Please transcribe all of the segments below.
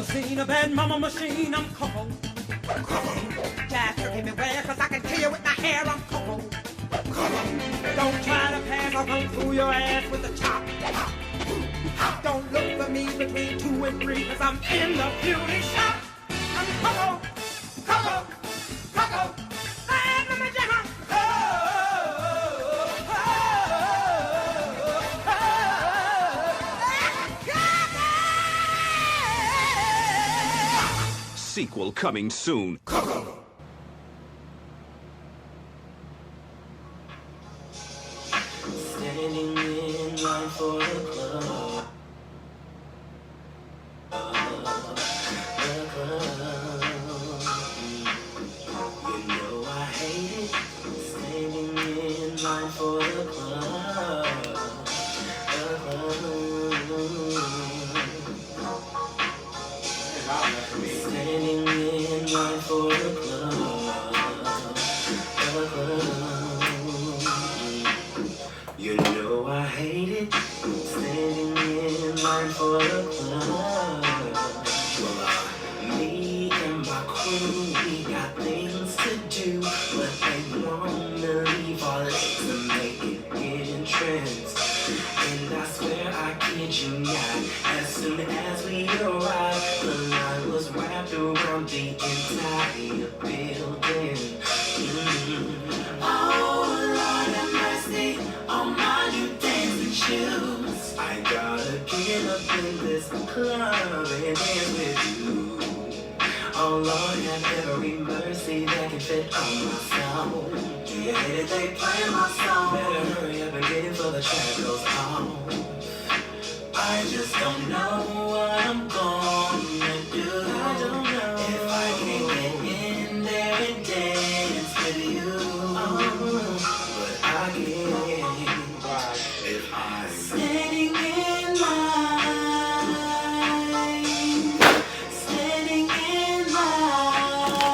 scene, a bad mama machine, I'm Coco. Just look at me well, cause I can kill you with my hair, I'm Coco. Don't try to pass, I'll run through your ass with a chop. Don't look for me between 2 and 3, cause I'm in the beauty shop. I'm Coco, Coco, Coco. I'm a jammer. Sequel coming soon. Coco. Standing in line for the club. You know I hate it. Standing in line for the club. Standing in line for the club. You know I hate it. Standing in line for the club. Well, me and my crew, we got things to do, but they wanna leave all this to make it entrance. And I swear I kid you not, as soon as we arrived, the line was wrapped around the entire building. Oh, Lord have mercy on my new dancing shoes. I gotta get up in this club and dance with you. Oh, Lord have every mercy that can fit on my sound. Do you hate it they play my song? Better hurry up and get it for the track goes on. I just don't know what I'm gonna do. I don't know if I can get in there and dance with you. But I can if I'm standing in line, standing in line,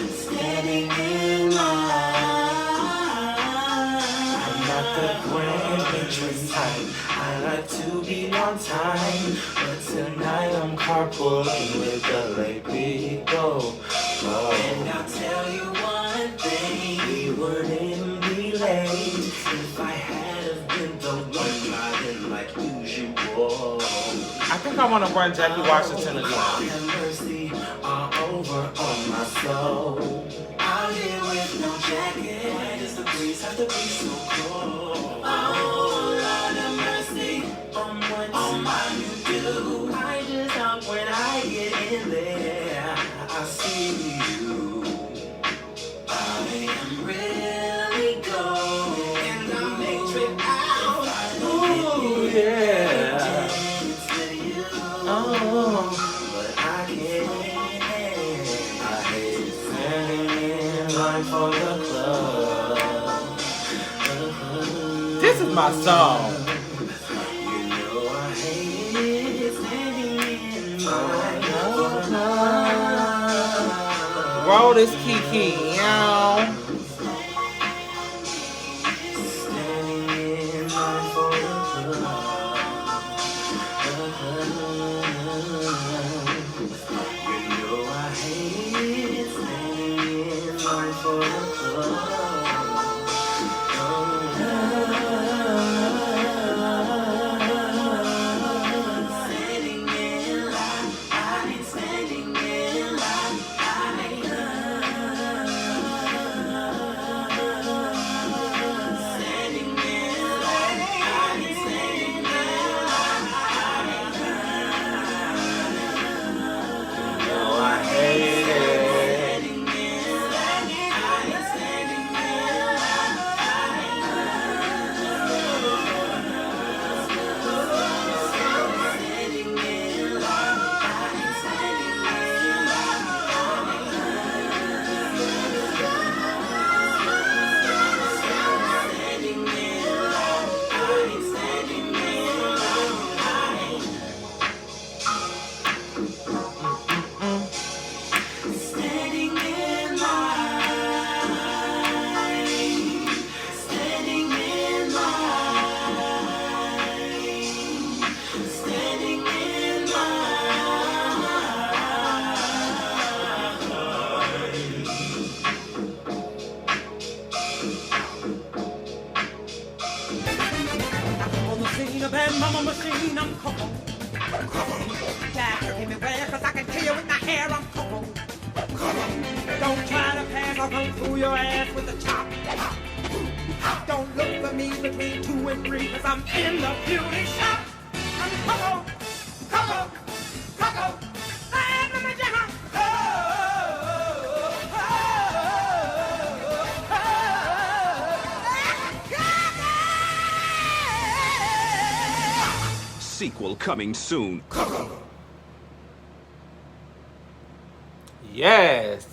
standing in line. I'm not the grand entrance type. I like to be on time, but tonight I'm carpooling with the late people. And I'll tell you one thing, we wouldn't be late if I had have been the one driving like usual. I think I want to run Jackie Washington again. Have mercy all over on my soul. Out here with no jacket, why does the breeze have to be so cold? Oh, Lord have mercy on my new do. I just hope when I get in there, I see you. I am really going in the matrix out. Oh, yeah. Dance with you. Oh, but I can't. I hate standing in line for the club. This is my song. You know I hate standing in line for the club. Roll this Kiki, y'all. Standing in line for the club. You know I hate standing in line for the club. Standing in line, standing in line. machine, I'm Coco. Jack, give me where, cause I can kill you with my hair, I'm Coco. Don't try to pass, I'll come through your ass with a chop. Don't look for me between 2 and 3, cause I'm in the beauty shop. I'm Coco, Coco, Coco. I am the magician. Sequel coming soon. Yes.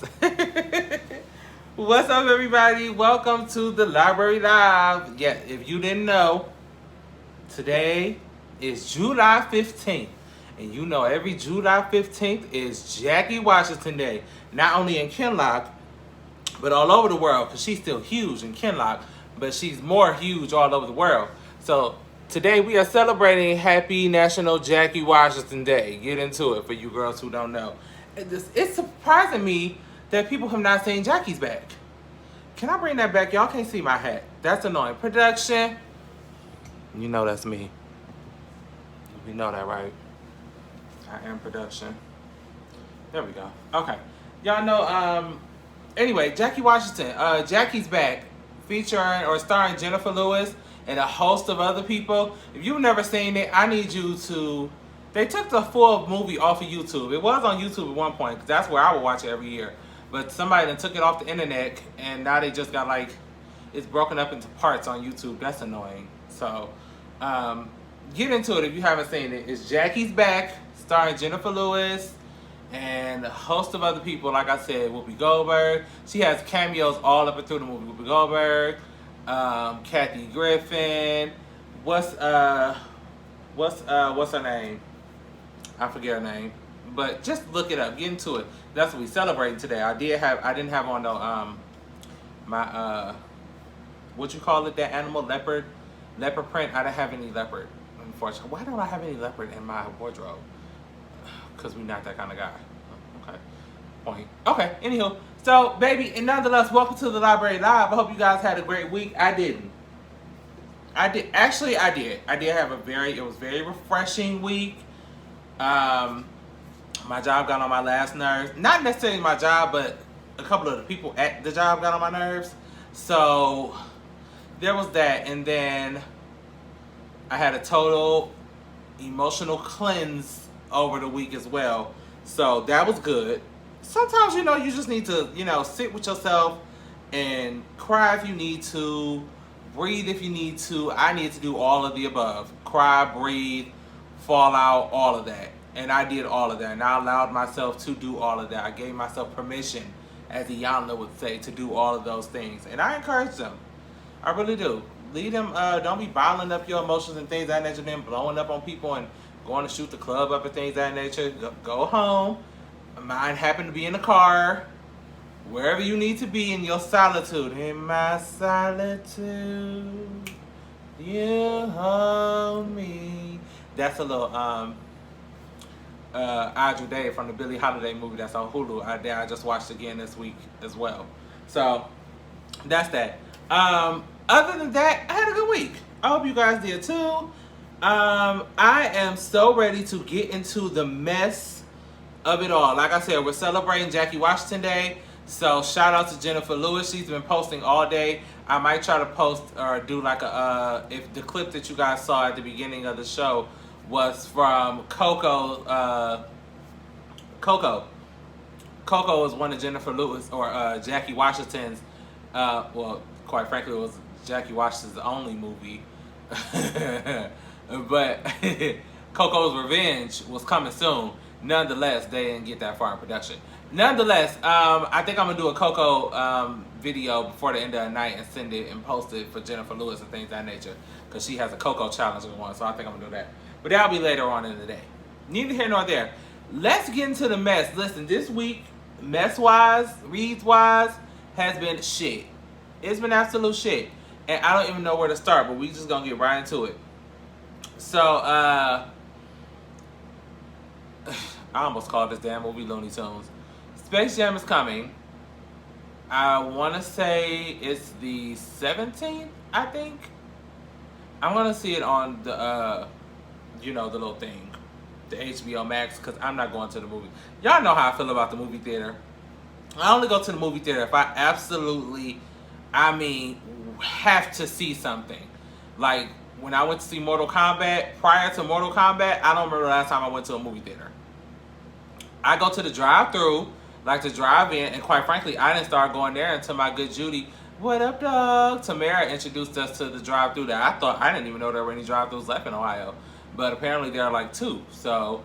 What's up, everybody? Welcome to the Library Live. Yeah, if you didn't know, today is July 15th. And you know every July 15th is Jackie Washington Day. Not only in Kinloch, but all over the world. Because she's still huge in Kinloch, but she's more huge all over the world. So today we are celebrating Happy National Jackie Washington Day. Get into it for you girls who don't know. It's surprising me that people have not seen Jackie's back. Can I bring that back? Y'all can't see my hat. That's annoying. Production. You know that's me. You know that, right? I am production. There we go. Okay. Y'all know, anyway, Jackie Washington. Jackie's back. Featuring or starring Jennifer Lewis and a host of other people. If you've never seen it, I need you to... They took the full movie off of YouTube. It was on YouTube at one point, because that's where I would watch it every year. But somebody then took it off the internet, and now they just got like, it's broken up into parts on YouTube. That's annoying. So, get into it if you haven't seen it. It's Jackie's Back, starring Jennifer Lewis, and a host of other people. Like I said, Whoopi Goldberg. She has cameos all up and through the movie. Whoopi Goldberg, Kathy Griffin. What's her name? I forget her name, but just look it up. Get into it. That's what we celebrating today. I didn't have on no my what you call it, that animal, leopard print. I didn't have any leopard, unfortunately. Why don't I have any leopard in my wardrobe? Because we're not that kind of guy. Okay. Point. Okay. Anywho, so baby, and nonetheless, welcome to the Library Live. I hope you guys had a great week. I did. I did have it was very refreshing week. My job got on my last nerves. Not necessarily my job, but a couple of the people at the job got on my nerves. So there was that, and then I had a total emotional cleanse over the week as well. So that was good. Sometimes, you just need to, sit with yourself and cry if you need to, breathe if you need to. I need to do all of the above. Cry, breathe, fall out, all of that. And I did all of that. And I allowed myself to do all of that. I gave myself permission, as Iyanla would say, to do all of those things. And I encourage them. I really do. Lead them, don't be bottling up your emotions and things of that nature, then blowing up on people and going to shoot the club up and things of that nature. Go home. Mine happened to be in the car. Wherever you need to be in your solitude. In my solitude, you hold me. That's a little Audrey Day from the Billie Holiday movie that's on Hulu. I just watched again this week as well. So that's that. Other than that, I had a good week. I hope you guys did too. I am so ready to get into the mess of it all. Like I said, we're celebrating Jackie Washington Day. So shout out to Jennifer Lewis. She's been posting all day. I might try to post or do like if the clip that you guys saw at the beginning of the show was from Coco. Coco was one of Jennifer Lewis or Jackie Washington's, well, quite frankly, it was Jackie Washington's only movie. But Coco's Revenge was coming soon. Nonetheless, they didn't get that far in production. Nonetheless, I think I'm going to do a Coco video before the end of the night and send it and post it for Jennifer Lewis and things of that nature. Because she has a Coco challenge one, so I think I'm going to do that. But that'll be later on in the day. Neither here nor there. Let's get into the mess. Listen, this week, mess-wise, reads-wise, has been shit. It's been absolute shit. And I don't even know where to start, but we just going to get right into it. So, I almost called this damn movie Looney Tunes. Space Jam is coming. I want to say it's the 17th, I think. I'm going to see it on the you know, the little thing, the HBO Max, because I'm not going to the movie. Y'all know how I feel about the movie theater. I only go to the movie theater if I absolutely, have to see something. Like, when I went to see Mortal Kombat, prior to Mortal Kombat, I don't remember the last time I went to a movie theater. I go to the drive-thru, like the drive-in, and quite frankly, I didn't start going there until my good Judy, what up, dog? Tamara introduced us to the drive-thru that I didn't even know there were any drive-thrus left in Ohio. But apparently there are like 2. So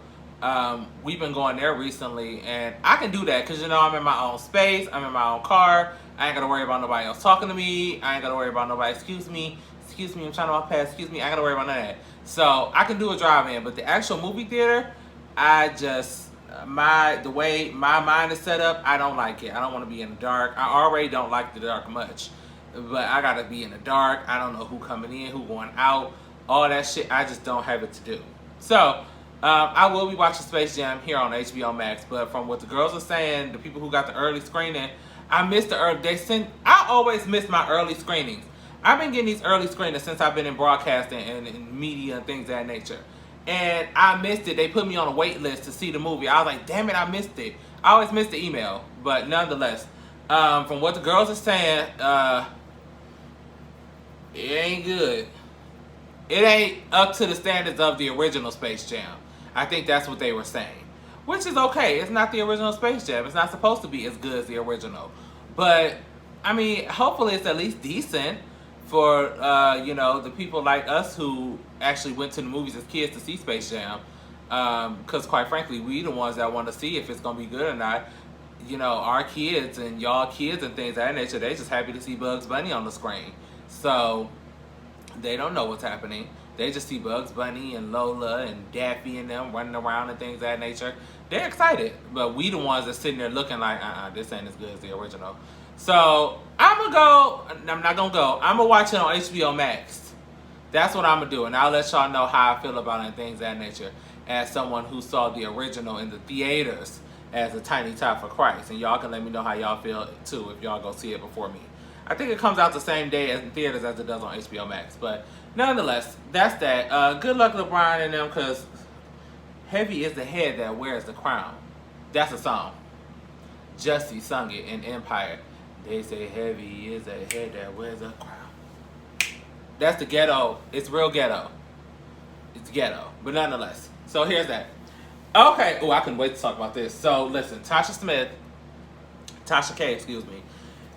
we've been going there recently, and I can do that because, you know, I'm in my own space, I'm in my own car, I ain't got to worry about nobody else talking to me, I ain't got to worry about nobody, excuse me, I'm trying to walk past, excuse me, I ain't got to worry about none of that. So I can do a drive-in, but the actual movie theater, I just, the way my mind is set up, I don't like it. I don't want to be in the dark. I already don't like the dark much, but I got to be in the dark. I don't know who coming in, who going out, all that shit. I just don't have it to do. So I will be watching Space Jam here on HBO Max, but from what the girls are saying, the people who got the early screening, I missed the early, I always miss my early screenings. I've been getting these early screenings since I've been in broadcasting and media and things of that nature. And I missed it. They put me on a wait list to see the movie. I was like, damn it, I missed it. I always miss the email. But nonetheless, from what the girls are saying, it ain't good. It ain't up to the standards of the original Space Jam. I think that's what they were saying. Which is okay. It's not the original Space Jam. It's not supposed to be as good as the original. But, hopefully it's at least decent for, the people like us who actually went to the movies as kids to see Space Jam. Because quite frankly, we the ones that want to see if it's going to be good or not. You know, our kids and y'all kids and things of that nature, they just happy to see Bugs Bunny on the screen. So, they don't know what's happening. They just see Bugs Bunny and Lola and Daffy and them running around and things of that nature. They're excited. But we the ones that's sitting there looking like, this ain't as good as the original. So, I'm not going to go. I'm going to watch it on HBO Max. That's what I'm going to do. And I'll let y'all know how I feel about it and things of that nature. As someone who saw the original in the theaters as a tiny tot for Christ. And y'all can let me know how y'all feel, too, if y'all go see it before me. I think it comes out the same day as in theaters as it does on HBO Max. But nonetheless, that's that. Good luck LeBron and them, because heavy is the head that wears the crown. That's a song. Jussie sung it in Empire. They say heavy is the head that wears a crown. That's the ghetto. It's real ghetto. It's ghetto. But nonetheless. So here's that. Okay. Oh, I couldn't wait to talk about this. So listen, Tasha K, excuse me.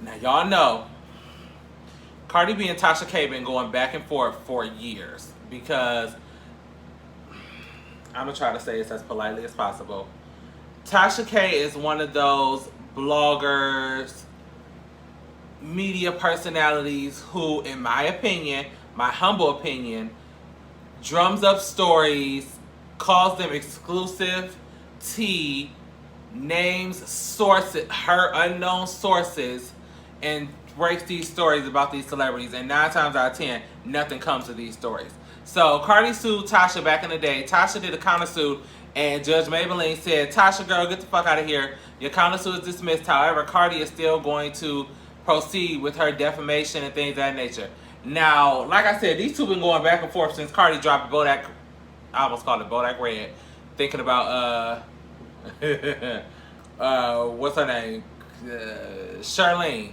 Now y'all know Cardi B and Tasha K been going back and forth for years because I'm going to try to say this as politely as possible. Tasha K is one of those bloggers, media personalities who, in my opinion, my humble opinion, drums up stories, calls them exclusive tea, names sources, her unknown sources, and breaks these stories about these celebrities. And 9 times out of 10, nothing comes of these stories. So Cardi sued Tasha back in the day. Tasha did a countersuit, and Judge Maybelline said, Tasha, girl, get the fuck out of here. Your countersuit is dismissed. However, Cardi is still going to proceed with her defamation and things of that nature. Now, like I said, these two been going back and forth since Cardi dropped Bodak. I almost called it Bodak Red. Thinking about, what's her name? Charlene.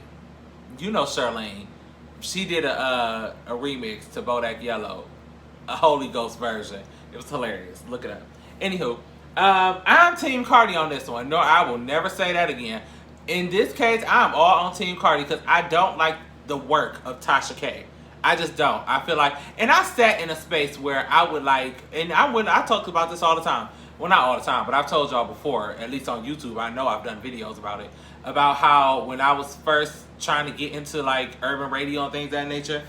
You know Charlene. She did a remix to Bodak Yellow. A Holy Ghost version. It was hilarious. Look it up. Anywho, I'm Team Cardi on this one. No, I will never say that again. In this case, I'm all on Team Cardi because I don't like the work of Tasha K. I just don't. I feel like, and I sat in a space where I would like, and I talk about this all the time. Well, not all the time, but I've told y'all before, at least on YouTube, I know I've done videos about it, about how when I was first trying to get into like urban radio and things of that nature,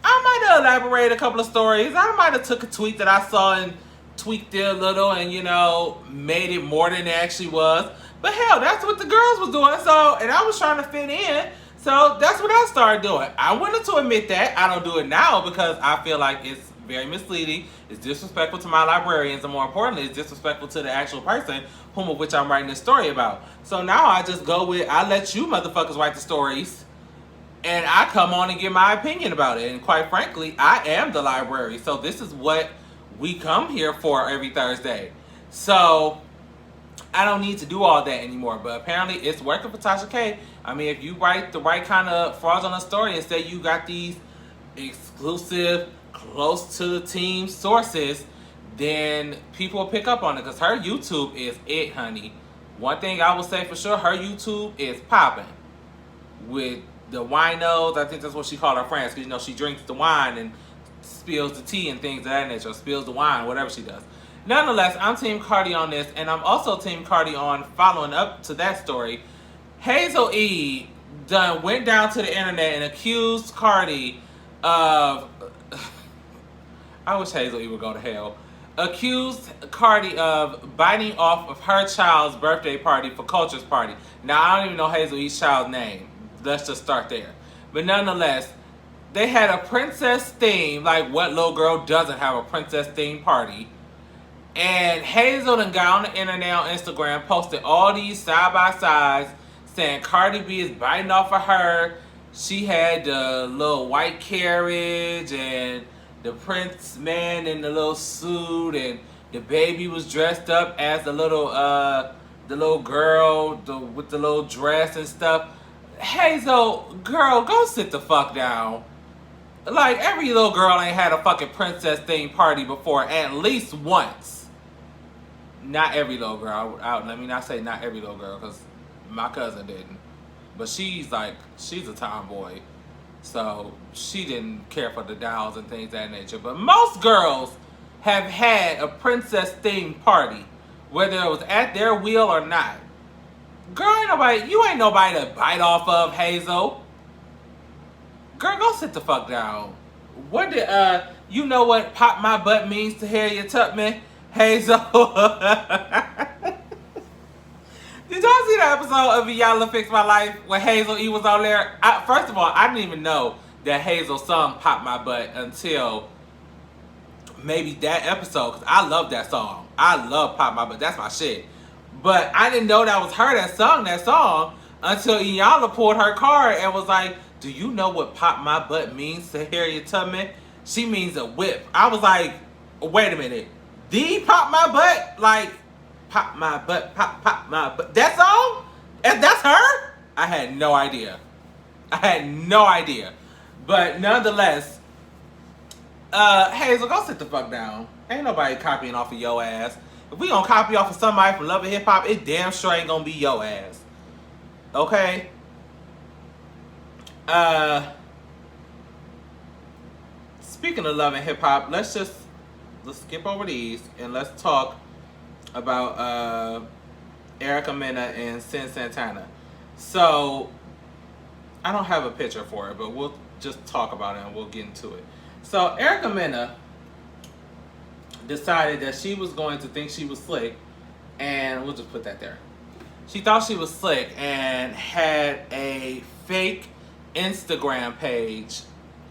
I might have elaborated a couple of stories. I might have took a tweet that I saw and tweaked it a little and, you know, made it more than it actually was. But hell, that's what the girls was doing. So, and I was trying to fit in. So that's what I started doing. I wanted to admit that. I don't do it now because I feel like it's very misleading. It's disrespectful to my librarians. And more importantly, it's disrespectful to the actual person whom of which I'm writing this story about. So now I just go with, I let you motherfuckers write the stories. And I come on and give my opinion about it. And quite frankly, I am the library. So this is what we come here for every Thursday. So I don't need to do all that anymore. But apparently it's working for Tasha K. I mean, if you write the right kind of fraudulent story and say you got these exclusive, close to the team sources, then people will pick up on it, because her YouTube is it, honey. One thing I will say for sure, her YouTube is popping. With the winos, I think that's what she called her friends, because, you know, she drinks the wine and spills the tea and things of that nature, or spills the wine, whatever she does. Nonetheless, I'm Team Cardi on this, and I'm also Team Cardi on following up to that story. Hazel E done went down to the internet and accused Cardi of... I wish Hazel E would go to hell. Accused Cardi of biting off of her child's birthday party for Culture's party. Now, I don't even know Hazel E's child's name. Let's just start there. But nonetheless, they had a princess theme. Like, what little girl doesn't have a princess themed party? And Hazel done got on the internet on Instagram, posted all these side-by-sides saying Cardi B is biting off of her. She had the little white carriage and the prince man in the little suit, and the baby was dressed up as the little girl with the little dress and stuff. Hazel, girl, go sit the fuck down. Like, every little girl ain't had a fucking princess themed party before, at least once. Not every little girl. Let me not say not every little girl, because my cousin didn't. But she's a tomboy. So she didn't care for the dolls and things of that nature. But most girls have had a princess themed party, whether it was at their will or not. Girl, you ain't nobody to bite off of, Hazel. Girl, go sit the fuck down. What did you know what pop my butt means to Harriet Tubman, Hazel? Did y'all see the episode of Y'all Fix My Life when Hazel E was on there? First of all, I didn't even know that Hazel's song Pop My Butt until maybe that episode, because I love that song. I love Pop My Butt. That's my shit. But I didn't know that was her that sung that song until Iyanla pulled her card and was like, do you know what Pop My Butt means to Harriet Tubman? She means a whip. I was like, wait a minute. The Pop My Butt? Like, pop my butt, pop my butt. That song? And that's her? I had no idea. But nonetheless, Hazel, go sit the fuck down. Ain't nobody copying off of your ass. If we gonna copy off of somebody from Love and Hip Hop, it damn sure ain't gonna be your ass. Okay? Speaking of Love and Hip Hop, let's skip over these and let's talk about Erica Mena and Sin Santana. So I don't have a picture for it, but we'll just talk about it and we'll get into it. So Erica Mena decided that she was going to think she was slick, and we'll just put that there. She thought she was slick and had a fake Instagram page,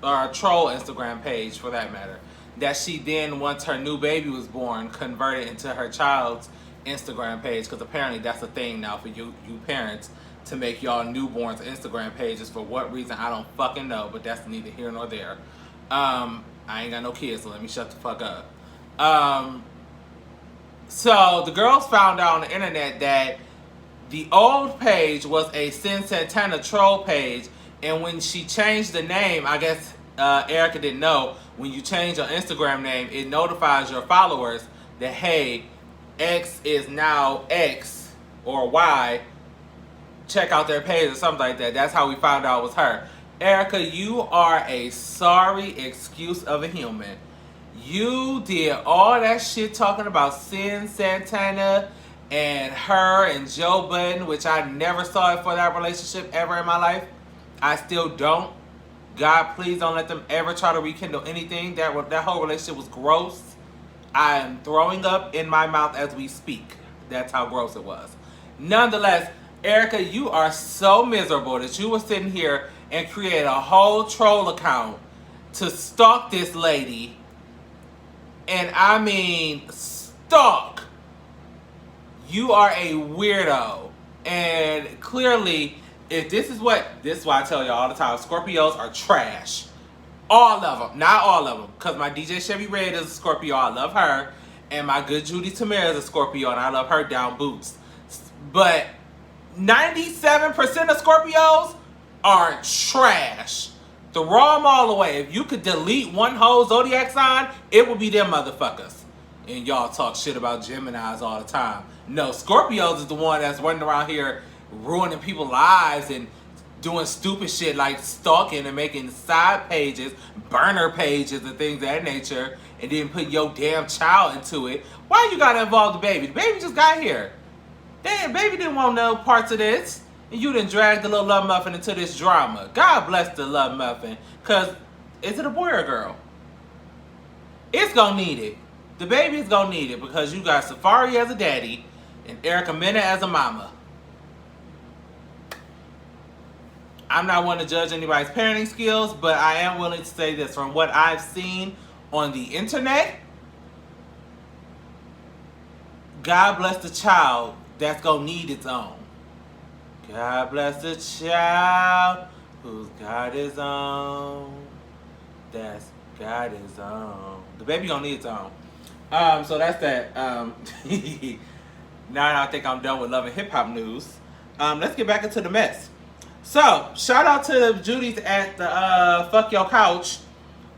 or a troll Instagram page for that matter, that she then, once her new baby was born, converted into her child's Instagram page, because apparently that's a thing now for you parents to make y'all newborns Instagram pages. For what reason, I don't fucking know, but that's neither here nor there. I ain't got no kids, so let me shut the fuck up. So the girls found out on the internet that the old page was a Sin Santana troll page, and when she changed the name, I guess Erica didn't know, when you change your Instagram name, it notifies your followers that, hey, X is now X or Y. Check out their page or something like that. That's how we found out it was her. Erica, you are a sorry excuse of a human. You did all that shit talking about Sin Santana and her and Joe Budden, which I never saw it for that relationship ever in my life. I still don't. God, please don't let them ever try to rekindle anything. That whole relationship was gross. I am throwing up in my mouth as we speak. That's how gross it was. Nonetheless, Erica, you are so miserable that you were sitting here and create a whole troll account to stalk this lady. And I mean, stalk. You are a weirdo. And clearly, if this is why I tell you all the time, Scorpios are trash. All of them. Not all of them. Because my DJ Chevy Red is a Scorpio. I love her. And my good Judy Tamara is a Scorpio. And I love her down boots. But 97% of Scorpios are trash. Throw them all away. If you could delete one whole zodiac sign, it would be them motherfuckers. And y'all talk shit about Geminis all the time. No, Scorpios is the one that's running around here ruining people's lives and doing stupid shit like stalking and making side pages, burner pages and things of that nature, and then put your damn child into it. Why you gotta involve the baby? The baby just got here. Damn, baby didn't want no parts of this. And you done dragged the little love muffin into this drama. God bless the love muffin. Cause, is it a boy or a girl? It's gonna need it. The baby's gonna need it because you got Safari as a daddy and Erica Mena as a mama. I'm not one to judge anybody's parenting skills, but I am willing to say this. From what I've seen on the internet, God bless the child that's gonna need its own. God bless the child who's got his own. That's got his own. The baby gonna need its own. So that's that. Now I think I'm done with love and hip hop news. Let's get back into the mess. So, shout out to the Judies at the Fuck Your Couch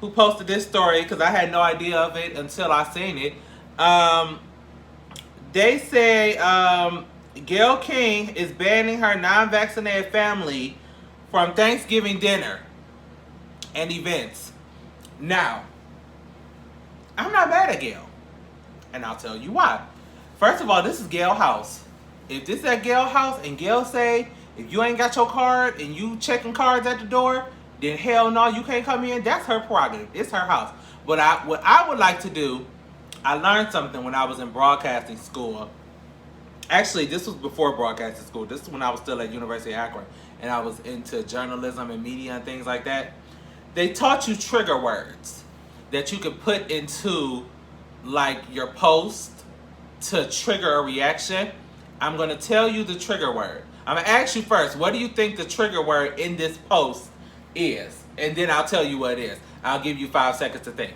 who posted this story because I had no idea of it until I seen it. They say Gayle King is banning her non-vaccinated family from Thanksgiving dinner and events. Now, I'm not mad at Gayle, and I'll tell you why. First of all, this is Gayle house. If this is at Gayle house and Gayle say, if you ain't got your card and you checking cards at the door, then hell no, you can't come in. That's her prerogative. It's her house. But what I would like to do, I learned something when I was in broadcasting school. Actually, this was before broadcasting school. This is when I was still at University of Akron and I was into journalism and media and things like that. They taught you trigger words that you could put into like your post to trigger a reaction. I'm going to tell you the trigger word. I'm going to ask you first, what do you think the trigger word in this post is? And then I'll tell you what it is. I'll give you 5 seconds to think.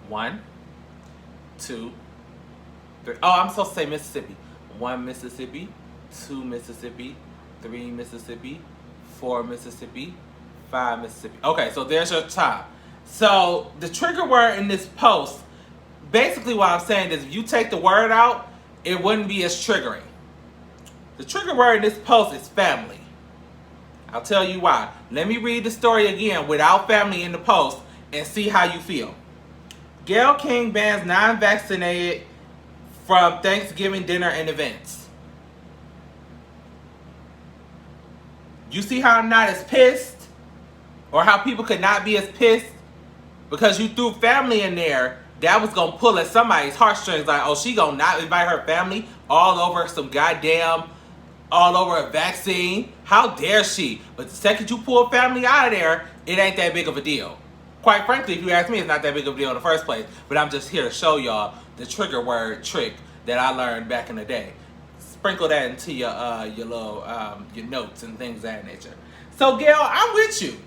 1, 2, 3. Oh, I'm supposed to say Mississippi. 1 Mississippi, 2 Mississippi, 3 Mississippi, 4 Mississippi, 5 Mississippi. Okay, so there's your time. So the trigger word in this post, basically what I'm saying is if you take the word out, it wouldn't be as triggering. The trigger word in this post is family. I'll tell you why. Let me read the story again without family in the post and see how you feel. Gayle King bans non-vaccinated from Thanksgiving dinner and events. You see how I'm not as pissed? Or how people could not be as pissed? Because you threw family in there. That was going to pull at somebody's heartstrings. Like, oh, she going to not invite her family all over some goddamn, all over a vaccine. How dare she? But the second you pull family out of there, it ain't that big of a deal. Quite frankly, if you ask me, it's not that big of a deal in the first place. But I'm just here to show y'all the trigger word trick that I learned back in the day. Sprinkle that into your little your notes and things of that nature. So Gayle, I'm with you.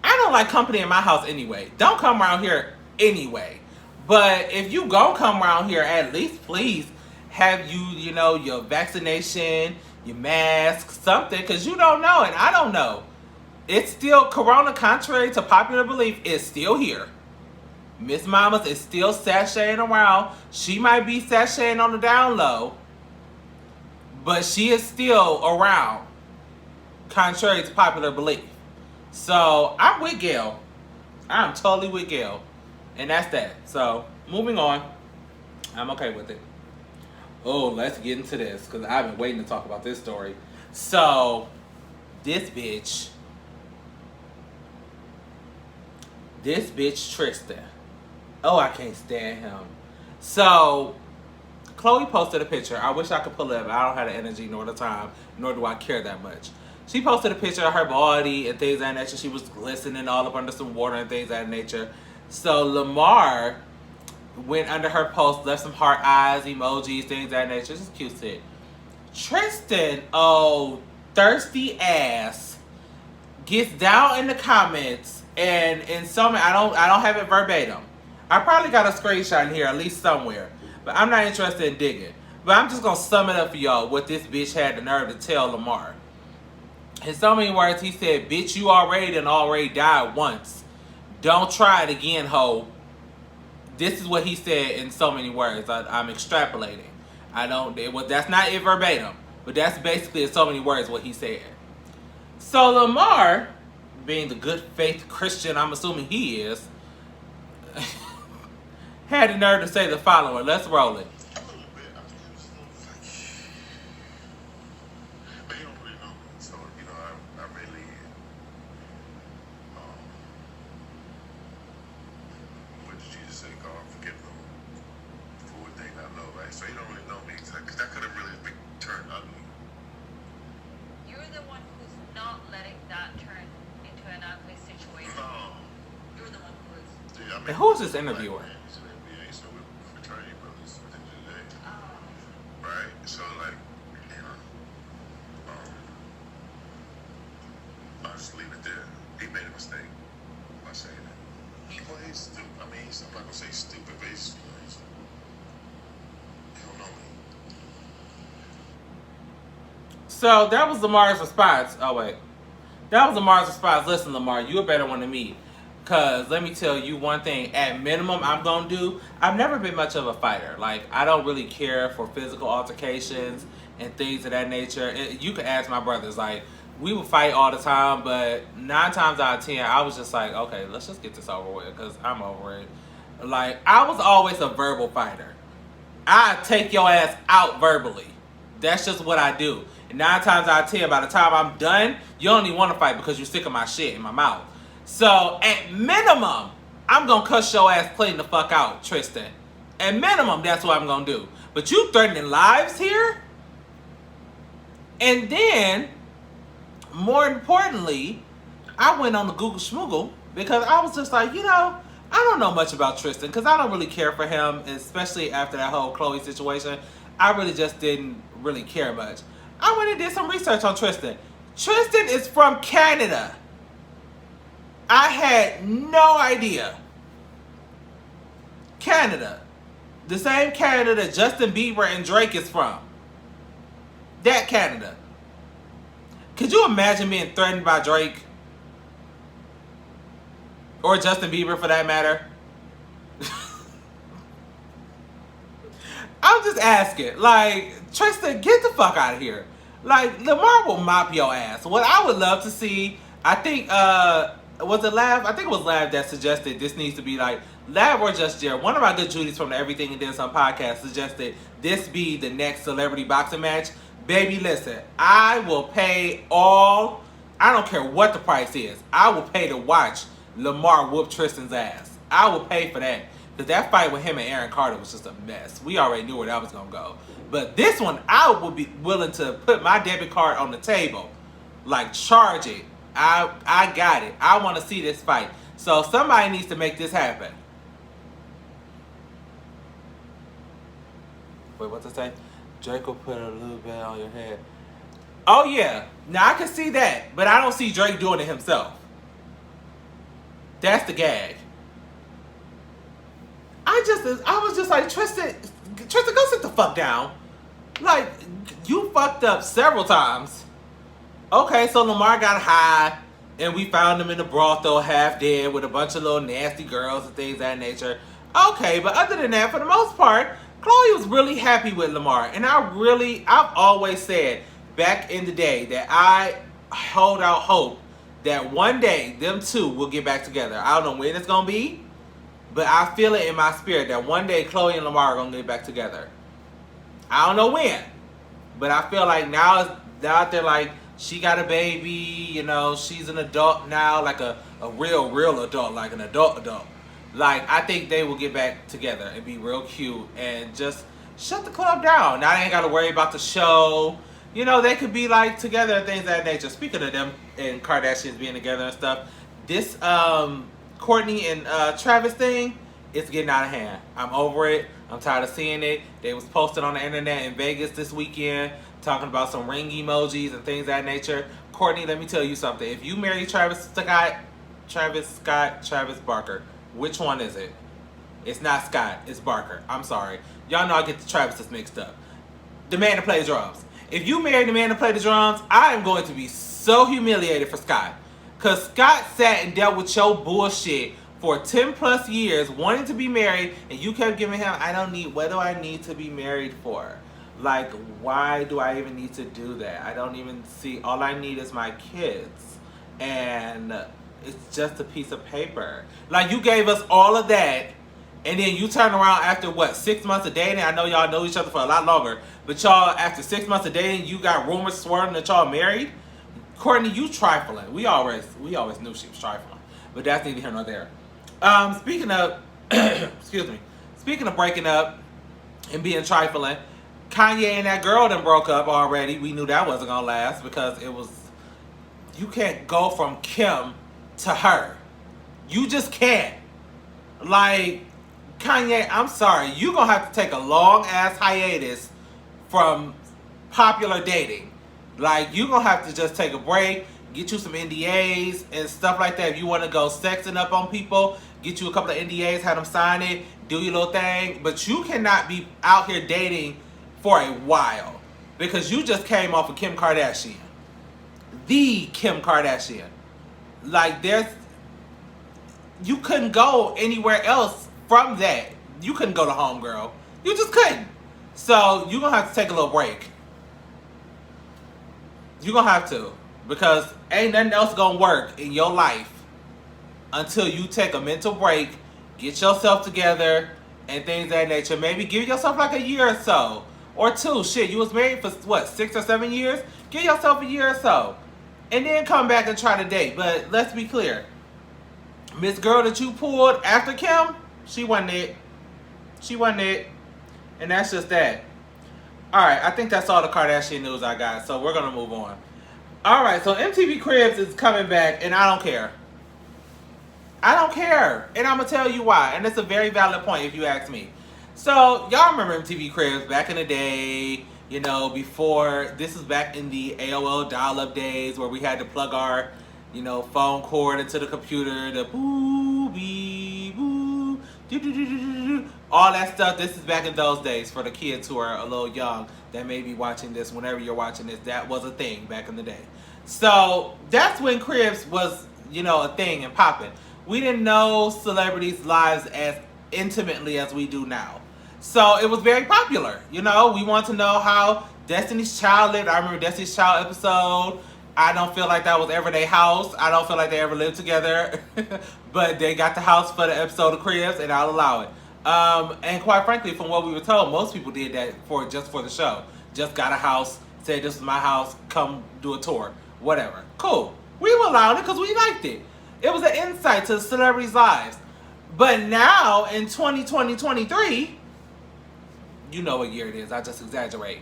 I don't like company in my house anyway. Don't come around here anyway. But if you gonna come around here, at least please have you know, your vaccination, your mask, something, because you don't know and I don't know. It's still, Corona, contrary to popular belief, is still here. Miss Mamas is still sashaying around. She might be sashaying on the down low, but she is still around, contrary to popular belief. So, I'm with Gayle. I'm totally with Gayle. And that's that. So, moving on. I'm okay with it. Oh, let's get into this, because I've been waiting to talk about this story. So, this bitch Tristan. Oh, I can't stand him. So, Chloe posted a picture. I wish I could pull it up. I don't have the energy nor the time, nor do I care that much. She posted a picture of her body and things of that nature. She was glistening all up under some water and things of that nature. So, Lamar went under her post, left some heart eyes, emojis, things of that nature. Just cute shit. Tristan, oh, thirsty ass, gets down in the comments And in some, I don't have it verbatim. I probably got a screenshot in here, at least somewhere. But I'm not interested in digging. But I'm just going to sum it up for y'all what this bitch had the nerve to tell Lamar. In so many words, he said, bitch, you already died once. Don't try it again, ho. This is what he said in so many words. I'm extrapolating. That's not it verbatim. But that's basically in so many words what he said. So Lamar, being the good faith Christian I'm assuming he is, had the nerve to say the following. Let's roll it. And who is this interviewer? Right? So, like, I'll just leave it there. He made a mistake by saying that. Well, he's stupid. I mean, I'm not going to say stupid, but he don't know me. So that was Lamar's response. Oh, wait. That was Lamar's response. Listen, Lamar, you're a better one than me. Because let me tell you one thing. At minimum, I'm going to do. I've never been much of a fighter. Like, I don't really care for physical altercations and things of that nature. You can ask my brothers. Like, we would fight all the time. But 9 times out of 10, I was just like, okay, let's just get this over with. Because I'm over it. Like, I was always a verbal fighter. I take your ass out verbally. That's just what I do. And 9 times out of 10, by the time I'm done, you don't even want to fight because you're sick of my shit in my mouth. So, at minimum, I'm going to cuss your ass clean the fuck out, Tristan. At minimum, that's what I'm going to do. But you threatening lives here? And then, more importantly, I went on the Google Schmoogle because I was just like, I don't know much about Tristan because I don't really care for him, especially after that whole Chloe situation. I really just didn't really care much. I went and did some research on Tristan. Tristan is from Canada. I had no idea. Canada. The same Canada that Justin Bieber and Drake is from. That Canada. Could you imagine being threatened by Drake? Or Justin Bieber for that matter? I'm just asking. Like, Tristan, get the fuck out of here. Like, Lamar will mop your ass. What I would love to see, I think, was it Lav? I think it was Lav that suggested this needs to be like, Lav or Just Jared, one of my good Judies from the Everything and Then Some podcast suggested this be the next celebrity boxing match. Baby, listen, I will pay all, I don't care what the price is, I will pay to watch Lamar whoop Tristan's ass. I will pay for that. Because that fight with him and Aaron Carter was just a mess. We already knew where that was going to go. But this one, I would be willing to put my debit card on the table. Like, charge it. I got it. I want to see this fight. So somebody needs to make this happen. Wait, what's it say? Drake will put a little bit on your head. Oh, yeah. Now, I can see that. But I don't see Drake doing it himself. That's the gag. I was just like, Tristan, go sit the fuck down. Like, you fucked up several times. Okay, so Lamar got high, and we found him in the brothel half dead with a bunch of little nasty girls and things of that nature. Okay, but other than that, for the most part, Chloe was really happy with Lamar. And I've always said back in the day that I hold out hope that one day them two will get back together. I don't know when it's going to be, but I feel it in my spirit that one day Chloe and Lamar are going to get back together. I don't know when, but I feel like now they're like, she got a baby, she's an adult now, like a real adult, like an adult. Like, I think they will get back together and be real cute and just shut the club down. Now they ain't got to worry about the show. They could be like together and things of that nature. Speaking of them and Kardashians being together and stuff, this Courtney and Travis thing, it's getting out of hand. I'm over it. I'm tired of seeing it. They was posted on the internet in Vegas this weekend talking about some ring emojis and things of that nature. Courtney, let me tell you something. If you marry Travis Scott, Travis Scott, Travis Barker. Which one is it? It's not Scott, it's Barker. I'm sorry. Y'all know I get the Travis's mixed up. The man that plays drums. If you marry the man that plays the drums, I am going to be so humiliated for Scott. Because Scott sat and dealt with your bullshit for 10 plus years, wanting to be married, and you kept giving him, what do I need to be married for? Like, why do I even need to do that? I don't even see, all I need is my kids. And it's just a piece of paper. Like, you gave us all of that, and then you turn around after, 6 months of dating? I know y'all know each other for a lot longer, but y'all, after 6 months of dating, you got rumors swirling that y'all married? Courtney, you trifling. We always knew she was trifling. But that's neither here nor there. Speaking of, excuse me, speaking of breaking up and being trifling, Kanye and that girl done broke up already. We knew that wasn't gonna last because you can't go from Kim to her. You just can't. Like, Kanye, I'm sorry, you gonna have to take a long ass hiatus from popular dating. Like, you gonna have to just take a break, get you some NDAs and stuff like that. If you want to go sexing up on people, get you a couple of NDAs, have them sign it, do your little thing. But you cannot be out here dating for a while because you just came off of Kim Kardashian. The Kim Kardashian. Like, you couldn't go anywhere else from that. You couldn't go to Homegirl. You just couldn't. So you're going to have to take a little break. You're going to have to. Because ain't nothing else going to work in your life until you take a mental break, get yourself together, and things of that nature. Maybe give yourself like a year or so. Or two. Shit, you was married for, 6 or 7 years? Give yourself a year or so. And then come back and try to date. But let's be clear. Miss Girl that you pulled after Kim, she wasn't it. She wasn't it. And that's just that. Alright, I think that's all the Kardashian news I got. So we're going to move on. Alright, so MTV Cribs is coming back, and I don't care. I don't care. And I'm going to tell you why. And it's a very valid point if you ask me. So, y'all remember MTV Cribs back in the day, you know, before, this was back in the AOL dial-up days where we had to plug our, you know, phone cord into the computer, the boo, bee, boo, do, do, do, do, do, do. All that stuff. This is back in those days for the kids who are a little young that may be watching this. Whenever you're watching this, that was a thing back in the day. So that's when Cribs was, you know, a thing and popping. We didn't know celebrities' lives as intimately as we do now. So it was very popular. You know, we want to know how Destiny's Child lived. I remember Destiny's Child episode. I don't feel like that was ever their house. I don't feel like they ever lived together. But they got the house for the episode of Cribs, and I'll allow it. And quite frankly, from what we were told, most people did that just for the show. Just got a house, said this is my house, come do a tour, whatever. Cool. We were allowed it because we liked it. It was an insight to celebrities' lives. But now, in 2023, you know what year it is, I just exaggerate.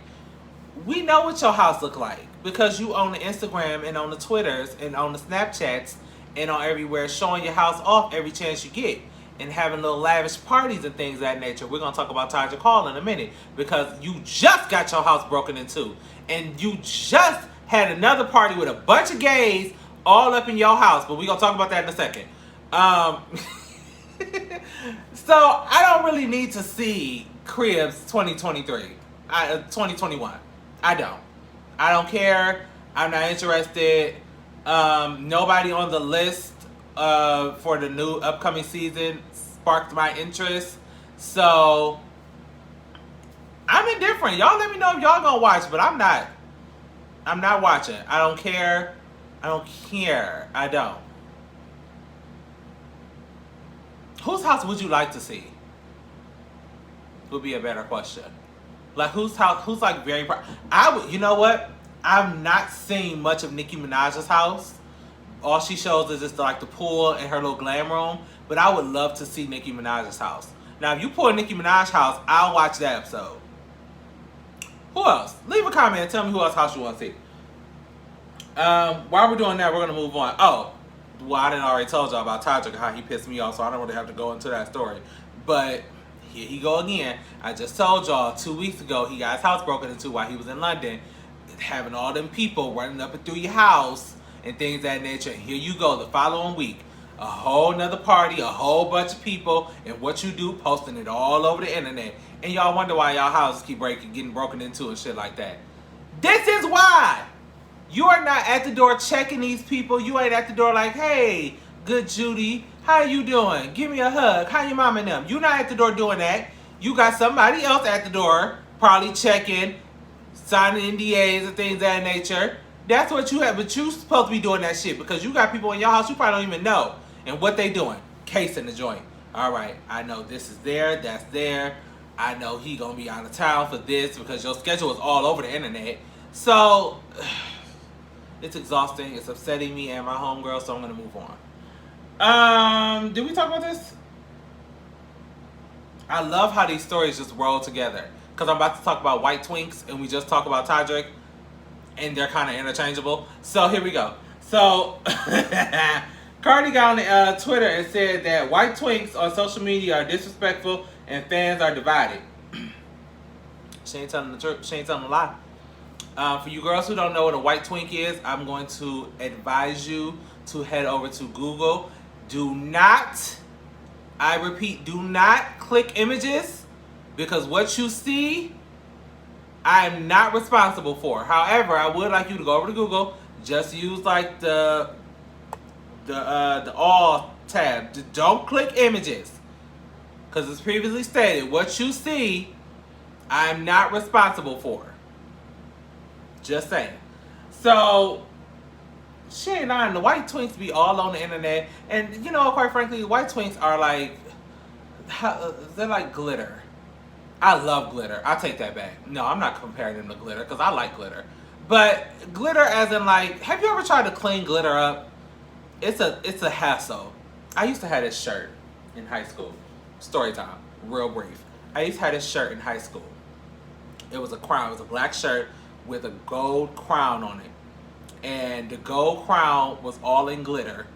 We know what your house look like because you own the Instagram and on the Twitters and on the Snapchats and on everywhere showing your house off every chance you get and having little lavish parties and things of that nature. We're going to talk about Tasha K in a minute because you just got your house broken into and you just had another party with a bunch of gays all up in your house, but we're going to talk about that in a second. So I don't really need to see Cribs 2023, 2021. I don't care. I'm not interested. Nobody on the list for the new upcoming season sparked my interest. So I'm indifferent. Y'all let me know if y'all gonna watch, but I'm not. I'm not watching. I don't care. I don't care. I don't. Whose house would you like to see? Would be a better question. Like whose house? Who's like very? I would. You know what? I've not seen much of Nicki Minaj's house. All she shows is just like the pool and her little glam room. But I would love to see Nicki Minaj's house. Now, if you pull Nicki Minaj's house, I'll watch that episode. Who else? Leave a comment and tell me who else house you want to see. While we're doing that, we're gonna move on. Oh, well, I didn't already told y'all about Tasha, how he pissed me off, so I don't really have to go into that story. But here he go again. I just told y'all 2 weeks ago he got his house broken into while he was in London, having all them people running up and through your house and things of that nature. And here you go the following week. a whole nother party, a whole bunch of people, and what you do, posting it all over the internet. And y'all wonder why y'all houses keep getting broken into and shit like that. This is why. You are not at the door checking these people. You ain't at the door like, hey, good Judy, how you doing? Give me a hug. How your mom and them? You're not at the door doing that. You got somebody else at the door, probably checking, signing NDAs and things of that nature. That's what you have, but you supposed to be doing that shit because you got people in your house you probably don't even know. And what they doing? Casing the joint. All right, I know this is there, that's there. I know he gonna be out of town for this because your schedule is all over the internet. So, it's exhausting, it's upsetting me and my homegirl, so I'm gonna move on. Did we talk about this? I love how these stories just roll together. Because I'm about to talk about white twinks and we just talked about Todrick. And they're kind of interchangeable. So here we go. So, Cardi got on Twitter and said that white twinks on social media are disrespectful and fans are divided. She ain't telling the truth. She ain't telling a lie. For you girls who don't know what a white twink is, I'm going to advise you to head over to Google. Do not, I repeat, do not click images because what you see, I am not responsible for. However, I would like you to go over to Google. Just use like the all tab. Don't click images. Because as previously stated, what you see, I'm not responsible for. Just saying. So, she ain't lying. The white twinks be all on the internet. And, you know, quite frankly, white twinks are like, they're like glitter. I love glitter. I take that back. No, I'm not comparing them to glitter because I like glitter. But glitter as in like, have you ever tried to clean glitter up? It's a hassle. I used to have this shirt in high school. Story time, real brief. I used to have this shirt in high school. It was a crown. It was a black shirt with a gold crown on it. And the gold crown was all in glitter.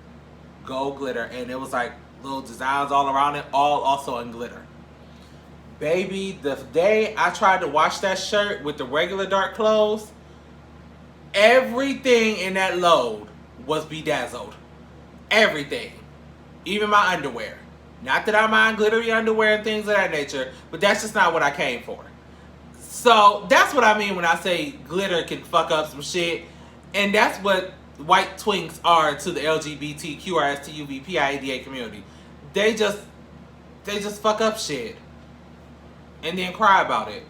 Gold glitter. And it was like little designs all around it, all also in glitter. Baby, the day I tried to wash that shirt with the regular dark clothes, everything in that load was bedazzled. Everything. Even my underwear. Not that I mind glittery underwear and things of that nature, but that's just not what I came for. So that's what I mean when I say glitter can fuck up some shit. And that's what white twinks are to the LGBTQRSTUVPIADA community. They just fuck up shit. And then cry about it.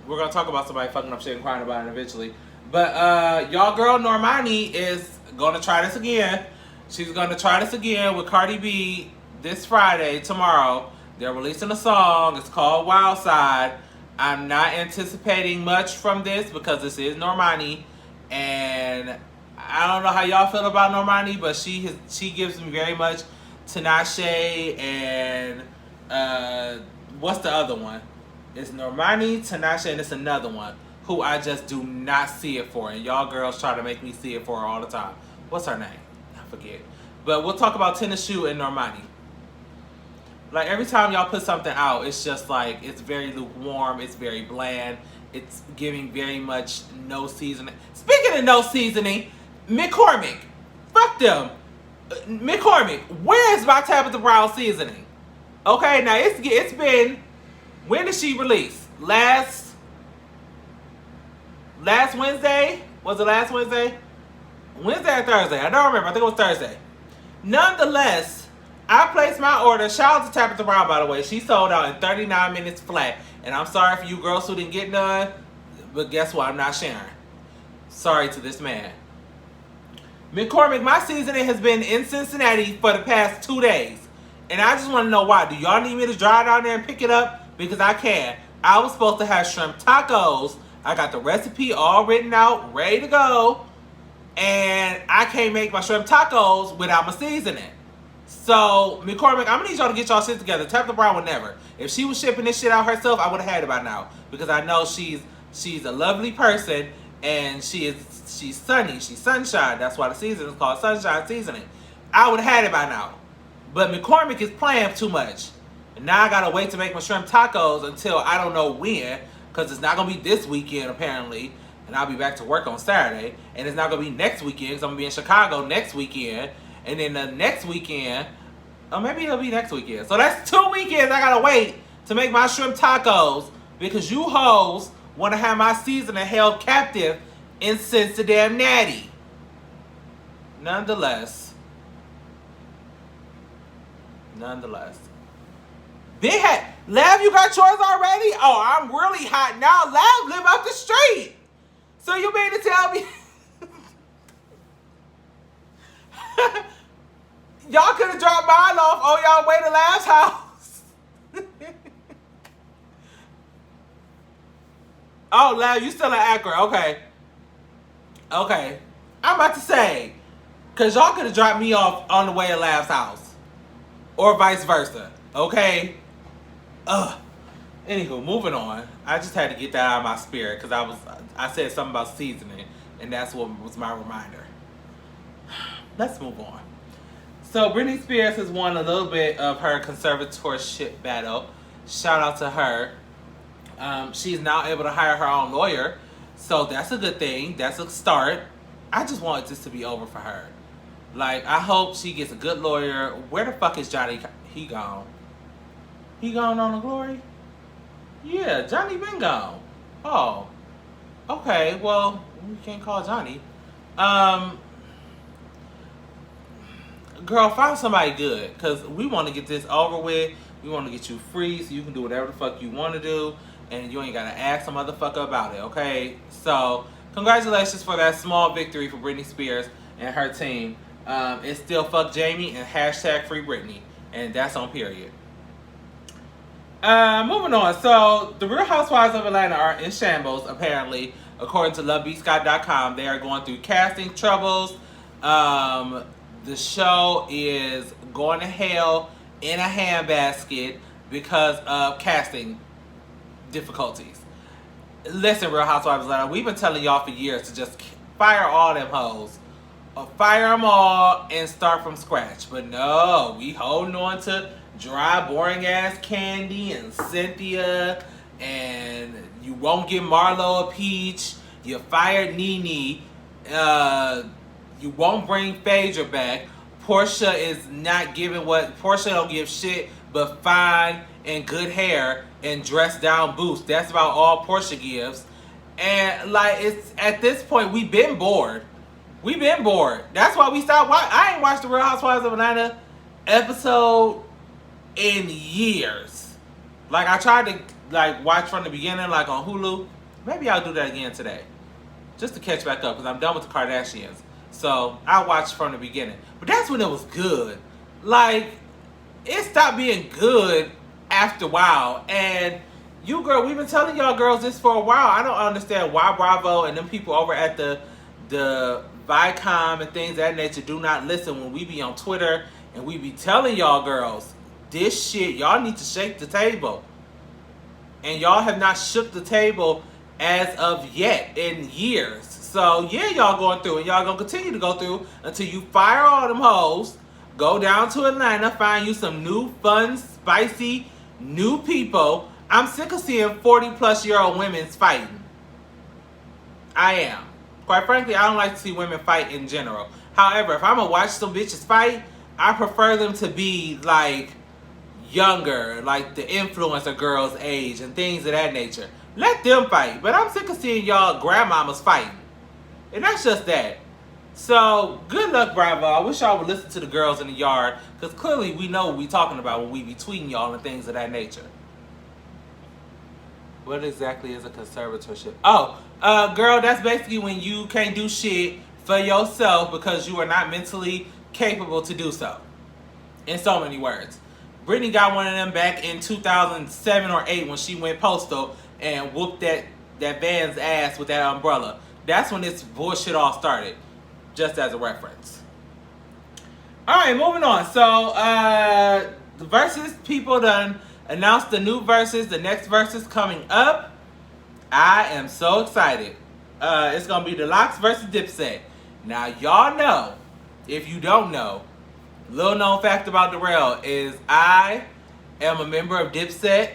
We're going to talk about somebody fucking up shit and crying about it eventually. But y'all girl Normani is going to try this again. She's going to try this again with Cardi B this Friday, tomorrow. They're releasing a song. It's called Wild Side. I'm not anticipating much from this because this is Normani. And I don't know how y'all feel about Normani, but she gives me very much Tinashe and what's the other one? It's Normani, Tinashe, and it's another one who I just do not see it for. And y'all girls try to make me see it for her all the time. What's her name? I forget. But we'll talk about Tinashe and Normani. Like every time y'all put something out, it's just like, it's very lukewarm, it's very bland, it's giving very much no seasoning. Speaking of no seasoning, McCormick, fuck them. McCormick, where's my Tabitha Brown seasoning? Okay, now it's been, when did she release? Last Wednesday? Was it last Wednesday? Wednesday or Thursday? I don't remember. I think it was Thursday. Nonetheless, I placed my order. Shout out to Tabitha Brown, by the way. She sold out in 39 minutes flat. And I'm sorry for you girls who didn't get none, but guess what? I'm not sharing. Sorry to this man. McCormick, my seasoning has been in Cincinnati for the past 2 days. And I just want to know why. Do y'all need me to drive down there and pick it up? Because I can. I was supposed to have shrimp tacos. I got the recipe all written out, ready to go. And I can't make my shrimp tacos without my seasoning. So, McCormick, I'm going to need y'all to get y'all shit together. Tabitha Brown would never. If she was shipping this shit out herself, I would have had it by now. Because I know she's a lovely person. And she's sunny. She's sunshine. That's why the seasoning is called sunshine seasoning. I would have had it by now. But McCormick is playing too much. And now I got to wait to make my shrimp tacos until I don't know when. Because it's not going to be this weekend, apparently. And I'll be back to work on Saturday. And it's not going to be next weekend because I'm going to be in Chicago next weekend. And then the next weekend, or maybe it'll be next weekend. So that's 2 weekends I gotta wait to make my shrimp tacos because you hoes want to have my seasoning held captive in Cincinnati. Nonetheless. Big hat. Lav, you got yours already? Oh, I'm really hot now. Lav live up the street. So you mean to tell me y'all could have dropped mine off on y'all way to Lav's house? Oh, Lav, you still in Akron. Okay. I'm about to say, because y'all could have dropped me off on the way to Lav's house. Or vice versa. Okay? Anywho, moving on. I just had to get that out of my spirit because I said something about seasoning, and that's what was my reminder. Let's move on. So Britney Spears has won a little bit of her conservatorship battle. Shout out to her. She's now able to hire her own lawyer, so that's a good thing. That's a start. I just want this to be over for her. Like, I hope she gets a good lawyer. Where the fuck is Johnny? He gone. He gone on the glory? Yeah, Johnny been gone. Oh. Okay, well, we can't call Johnny. Girl, find somebody good. Because we want to get this over with. We want to get you free so you can do whatever the fuck you want to do. And you ain't got to ask some motherfucker about it, okay? So, congratulations for that small victory for Britney Spears and her team. It's still fuck Jamie and hashtag free Britney. And that's on period. Moving on. So, the Real Housewives of Atlanta are in shambles, apparently. According to LoveBeatScott.com, they are going through casting troubles. The show is going to hell in a handbasket because of casting difficulties. Listen, Real Housewives of Atlanta, we've been telling y'all for years to just fire all them hoes. Or fire them all and start from scratch. But no, we holding on to dry, boring ass Candy and Cynthia, and you won't give Marlo a peach. You fired Nene. You won't bring Phaedra back. Portia is not giving what Portia don't give shit but fine and good hair and dress down boots. That's about all Portia gives. And like, it's at this point we've been bored. We've been bored. That's why we stopped watching. I ain't watched the Real Housewives of Atlanta episode in years. Like, I tried to like watch from the beginning, like on Hulu. Maybe I'll do that again today, just to catch back up because I'm done with the Kardashians. So I watched from the beginning. But that's when it was good. Like, it stopped being good after a while. And you girl, we've been telling y'all girls this for a while. I don't understand why Bravo and them people over at the Viacom and things of that nature do not listen when we be on Twitter and we be telling y'all girls, this shit, y'all need to shake the table. And y'all have not shook the table as of yet in years. So yeah, y'all going through and y'all gonna continue to go through until you fire all them hoes, go down to Atlanta, find you some new, fun, spicy, new people. I'm sick of seeing 40-plus-year-old women fighting. I am. Quite frankly, I don't like to see women fight in general. However, if I'm gonna watch some bitches fight, I prefer them to be like younger, like the influencer girls' age and things of that nature. Let them fight. But I'm sick of seeing y'all grandmamas fighting. And that's just that. So, good luck, Bravo. I wish y'all would listen to the girls in the yard, because clearly we know what we talking about when we be tweeting y'all and things of that nature. What exactly is a conservatorship? Oh, girl, that's basically when you can't do shit for yourself because you are not mentally capable to do so. In so many words. Britney got one of them back in 2007 or 8 when she went postal and whooped that Van's ass with that umbrella. That's when this bullshit all started. Just as a reference. Alright, moving on. So, the Versus people done announced the new Versus. The next Versus coming up. I am so excited. It's going to be the Lox versus Dipset. Now, y'all know, if you don't know, little known fact about Darrell is I am a member of Dipset.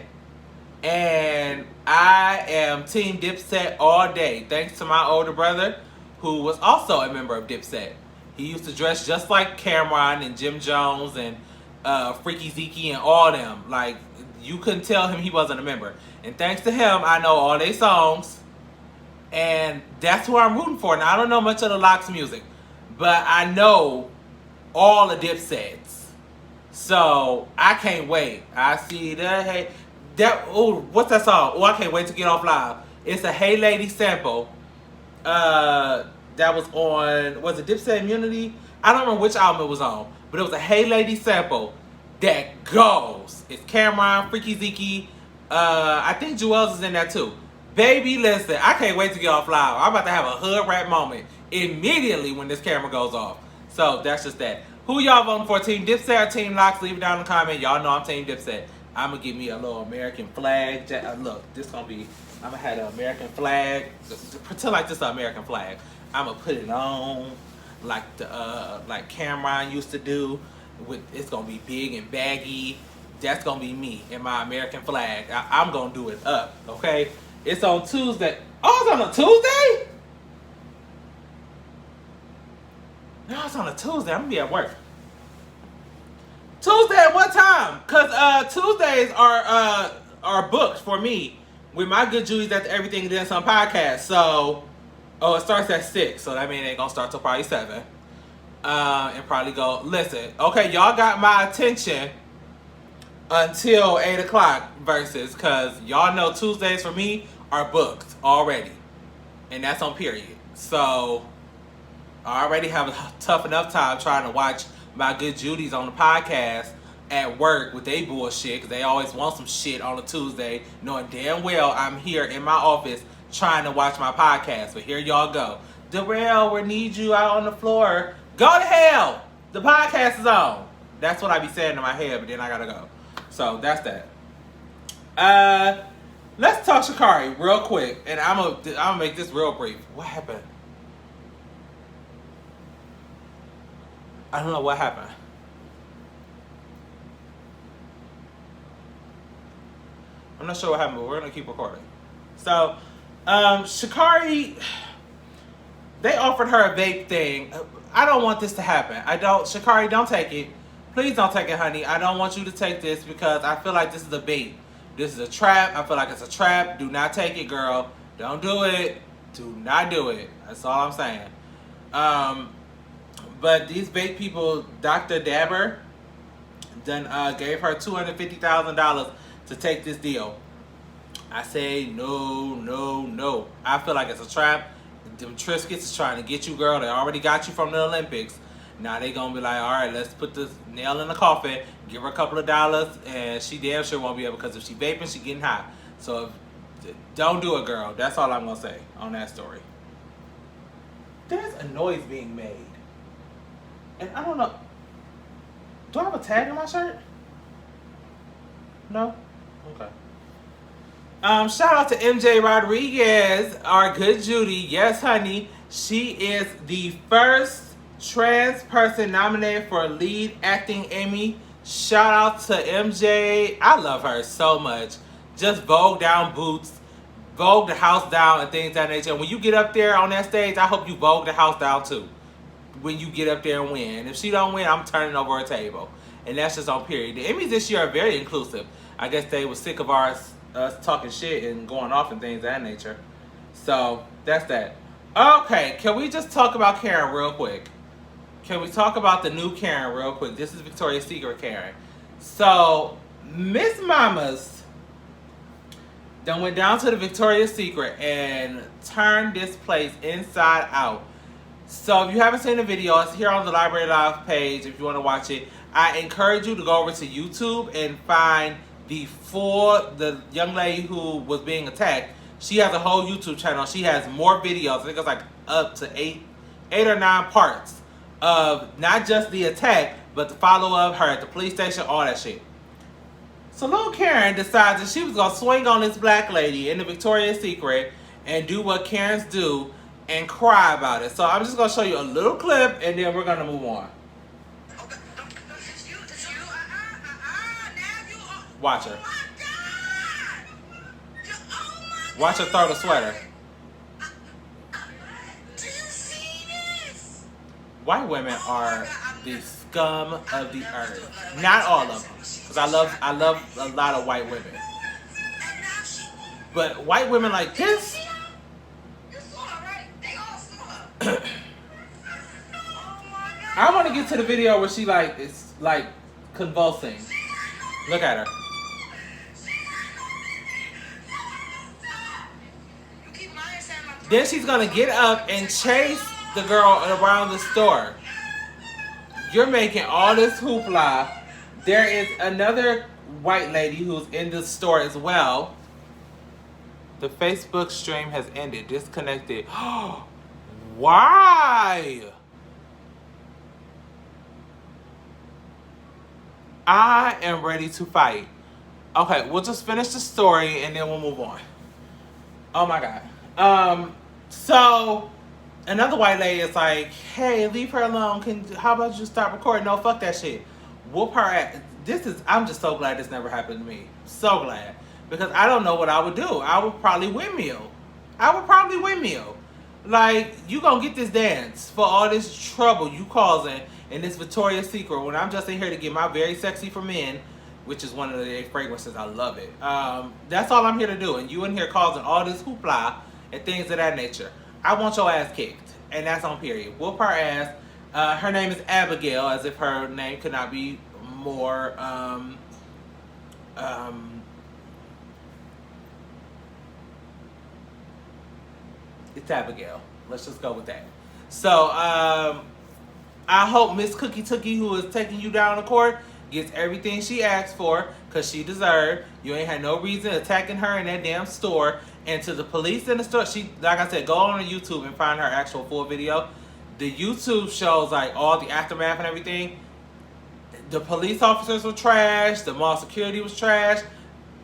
And I am Team Dipset all day. Thanks to my older brother, who was also a member of Dipset. He used to dress just like Cameron and Jim Jones and Freaky Zeke and all them. Like, you couldn't tell him he wasn't a member. And thanks to him, I know all their songs. And that's who I'm rooting for. Now, I don't know much of the Lox music, but I know all the Dipsets. So, I can't wait. I see the hey... what's that song? Oh, I can't wait to get off live. It's a Hey Lady sample. That was on, was it Dipset Immunity? I don't remember which album it was on, but it was a Hey Lady sample that goes. It's Cameron, Freaky Zeke, I think Jewels is in that too. Baby, listen, I can't wait to get off live. I'm about to have a hood rap moment immediately when this camera goes off. So that's just that. Who y'all voting for? Team Dipset or Team Lox? Leave it down in the comment. Y'all know I'm Team Dipset. I'm gonna give me a little American flag. Look, this gonna be, I'm gonna have an American flag. Pretend like this is an American flag. I'm gonna put it on like the like Cameron used to do. It's gonna be big and baggy. That's gonna be me and my American flag. I'm gonna do it up, okay? It's on Tuesday. Oh, it's on a Tuesday? No, it's on a Tuesday. I'm gonna be at work. Tuesday at what time? Cause Tuesdays are booked for me with my good Judy's at the Everything Dance on podcast. So, it starts at 6, so that means it ain't gonna start till probably 7. And probably go, listen, okay, y'all got my attention until 8 o'clock versus, cause y'all know Tuesdays for me are booked already. And that's on period. So, I already have a tough enough time trying to watch my good Judy's on the podcast at work with they bullshit, because they always want some shit on a Tuesday, knowing damn well I'm here in my office trying to watch my podcast. But here y'all go. Darrell, we need you out on the floor. Go to hell! The podcast is on. That's what I be saying in my head, but then I gotta go. So that's that. Let's talk Sha'Carri real quick, and I'm gonna make this real brief. What happened? I don't know what happened. I'm not sure what happened, but we're gonna keep recording. So, Sha'Carri, they offered her a vape thing. I don't want this to happen. Sha'Carri, don't take it. Please don't take it, honey. I don't want you to take this because I feel like this is a bait. This is a trap. I feel like it's a trap. Do not take it, girl. Don't do it. Do not do it. That's all I'm saying. But these vape people, Dr. Dabber, gave her $250,000 to take this deal. I say no, no, no. I feel like it's a trap. Them Triscuits is trying to get you, girl. They already got you from the Olympics. Now they gonna be like, all right, let's put this nail in the coffin, give her a couple of dollars, and she damn sure won't be able, because if she vaping, she getting high. So don't do it, girl. That's all I'm gonna say on that story. There's a noise being made. And I don't know. Do I have a tag in my shirt? No? Okay. Shout out to MJ Rodriguez, our good Judy. Yes, honey. She is the first trans person nominated for a lead acting Emmy. Shout out to MJ. I love her so much. Just Vogue down boots, Vogue the house down, and things of that nature. And when you get up there on that stage, I hope you Vogue the house down too. When you get up there and win. If she don't win, I'm turning over a table. And that's just on period. The Emmys this year are very inclusive. I guess they were sick of us talking shit and going off and things of that nature. So, that's that. Okay, can we just talk about Karen real quick? Can we talk about the new Karen real quick? This is Victoria's Secret Karen. So, Miss Mamas then went down to the Victoria's Secret and turned this place inside out. So, if you haven't seen the video, it's here on the Library Live page if you want to watch it. I encourage you to go over to YouTube and find the young lady who was being attacked. She has a whole YouTube channel. She has more videos. I think it's like up to eight or 9 parts of not just the attack, but the follow of her at the police station, all that shit. So little Karen decides that she was going to swing on this black lady in the Victoria's Secret and do what Karens do and cry about it. So I'm just going to show you a little clip and then we're going to move on. Watch her. Watch her throw the sweater. Do you see this? white women are the scum of the earth. Not all of them, because I love a lot of white women. But white women like this. I want to get to the video where she like it's like convulsing. Look at her. Then she's gonna get up and chase the girl around the store. You're making all this hoopla. There is another white lady who's in the store as well. The Facebook stream has ended. Disconnected. Why? I am ready to fight. Okay, we'll just finish the story and then we'll move on. Oh my God. So another white lady is like, hey, leave her alone. How about you stop recording? No, fuck that shit. Whoop her ass. I'm just so glad this never happened to me. So glad. Because I don't know what I would do. I would probably windmill. Like, you gonna get this dance for all this trouble you causing in this Victoria's Secret when I'm just in here to get my Very Sexy for Men, which is one of their fragrances. I love it. That's all I'm here to do. And you in here causing all this hoopla and things of that nature. I want your ass kicked. And that's on period. Whoop her ass. Her name is Abigail, as if her name could not be more it's Abigail. Let's just go with that. So, I hope Miss Cookie Tookie, who is taking you down to court, gets everything she asked for, because she deserved. You ain't had no reason attacking her in that damn store. And to the police in the store, she, like I said, go on to YouTube and find her actual full video. The YouTube shows, like, all the aftermath and everything. The police officers were trash. The mall security was trash.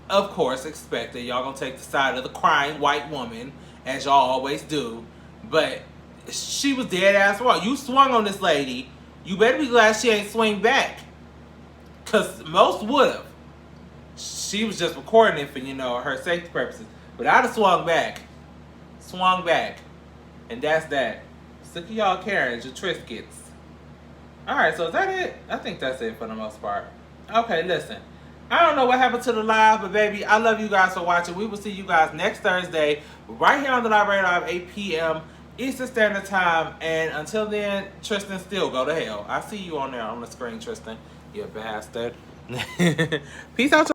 Of course, expect that y'all gonna take the side of the crying white woman, as y'all always do. But she was dead ass wrong. You swung on this lady. You better be glad she ain't swing back. Because most would have. She was just recording it for, you know, her safety purposes. But I'd have swung back. And that's that. Sick of y'all Karens, your Triscuits. Alright, so is that it? I think that's it for the most part. Okay, listen. I don't know what happened to the live, but baby, I love you guys for watching. We will see you guys next Thursday, right here on the Library Live, 8 p.m. Eastern Standard Time. And until then, Tristan, still go to hell. I see you on there on the screen, Tristan. You bastard. Peace out.